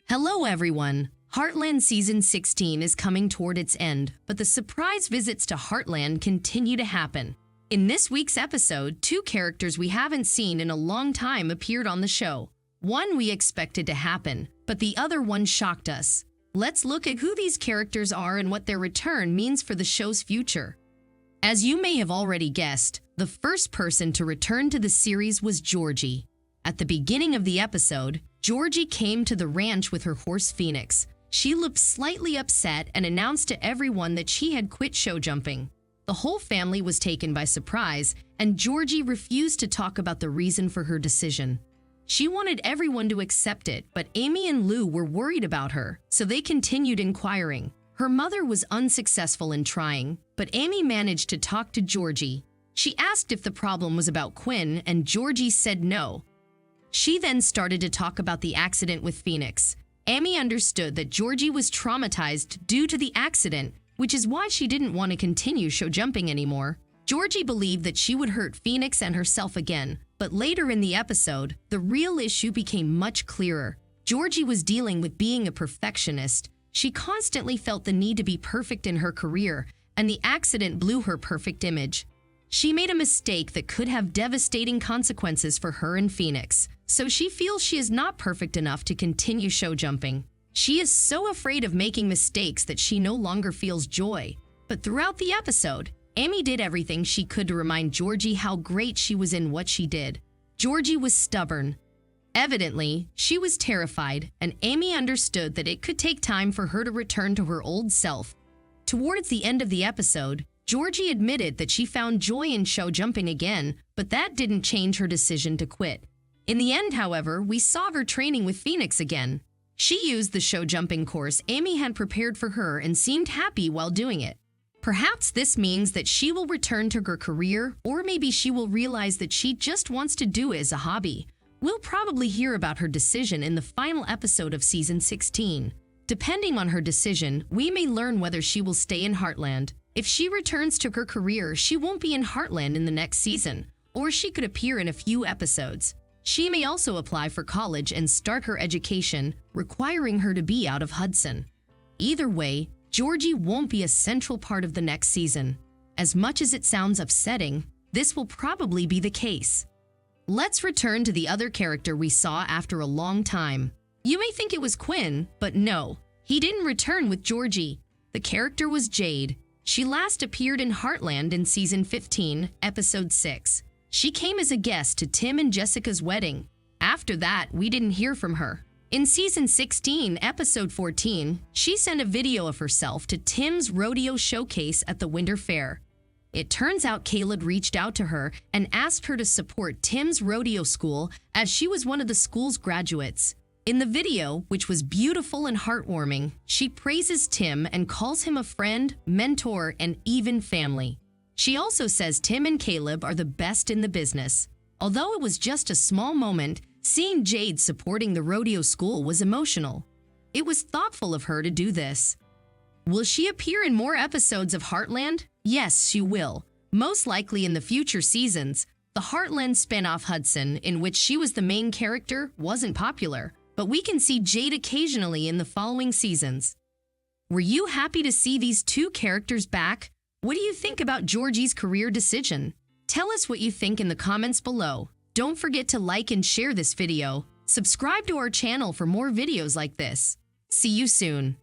Hello everyone! Heartland Season 16 is coming toward its end, but the surprise visits to Heartland continue to happen. In this week's episode, two characters we haven't seen in a long time appeared on the show. One we expected to happen, but the other one shocked us. Let's look at who these characters are and what their return means for the show's future. As you may have already guessed, the first person to return to the series was Georgie. At the beginning of the episode, Georgie came to the ranch with her horse Phoenix. She looked slightly upset and announced to everyone that she had quit show jumping. The whole family was taken by surprise, and Georgie refused to talk about the reason for her decision. She wanted everyone to accept it, but Amy and Lou were worried about her, so they continued inquiring. Her mother was unsuccessful in trying, but Amy managed to talk to Georgie. She asked if the problem was about Quinn, and Georgie said no. She then started to talk about the accident with Phoenix. Amy understood that Georgie was traumatized due to the accident, which is why she didn't want to continue show jumping anymore. Georgie believed that she would hurt Phoenix and herself again, but later in the episode, the real issue became much clearer. Georgie was dealing with being a perfectionist. She constantly felt the need to be perfect in her career, and the accident blew her perfect image. She made a mistake that could have devastating consequences for her and Phoenix, so she feels she is not perfect enough to continue show jumping. She is so afraid of making mistakes that she no longer feels joy. But throughout the episode, Amy did everything she could to remind Georgie how great she was in what she did. Georgie was stubborn. Evidently, she was terrified, and Amy understood that it could take time for her to return to her old self. Towards the end of the episode, Georgie admitted that she found joy in show jumping again, but that didn't change her decision to quit. In the end, however, we saw her training with Phoenix again. She used the show jumping course Amy had prepared for her and seemed happy while doing it. Perhaps this means that she will return to her career, or maybe she will realize that she just wants to do it as a hobby. We'll probably hear about her decision in the final episode of Season 16. Depending on her decision, we may learn whether she will stay in Heartland. If she returns to her career, she won't be in Heartland in the next season, or she could appear in a few episodes. She may also apply for college and start her education, requiring her to be out of Hudson. Either way, Georgie won't be a central part of the next season. As much as it sounds upsetting, this will probably be the case. Let's return to the other character we saw after a long time. You may think it was Quinn, but no, he didn't return with Georgie. The character was Jade. She last appeared in Heartland in Season 15, Episode 6. She came as a guest to Tim and Jessica's wedding. After that, we didn't hear from her. In Season 16, Episode 14, she sent a video of herself to Tim's rodeo showcase at the Winter Fair. It turns out Caleb reached out to her and asked her to support Tim's rodeo school as she was one of the school's graduates. In the video, which was beautiful and heartwarming, she praises Tim and calls him a friend, mentor, and even family. She also says Tim and Caleb are the best in the business. Although it was just a small moment, seeing Jade supporting the rodeo school was emotional. It was thoughtful of her to do this. Will she appear in more episodes of Heartland? Yes, she will. Most likely in the future seasons. The Heartland spin-off Hudson, in which she was the main character, wasn't popular, but we can see Jade occasionally in the following seasons. Were you happy to see these two characters back? What do you think about Georgie's career decision? Tell us what you think in the comments below. Don't forget to like and share this video. Subscribe to our channel for more videos like this. See you soon.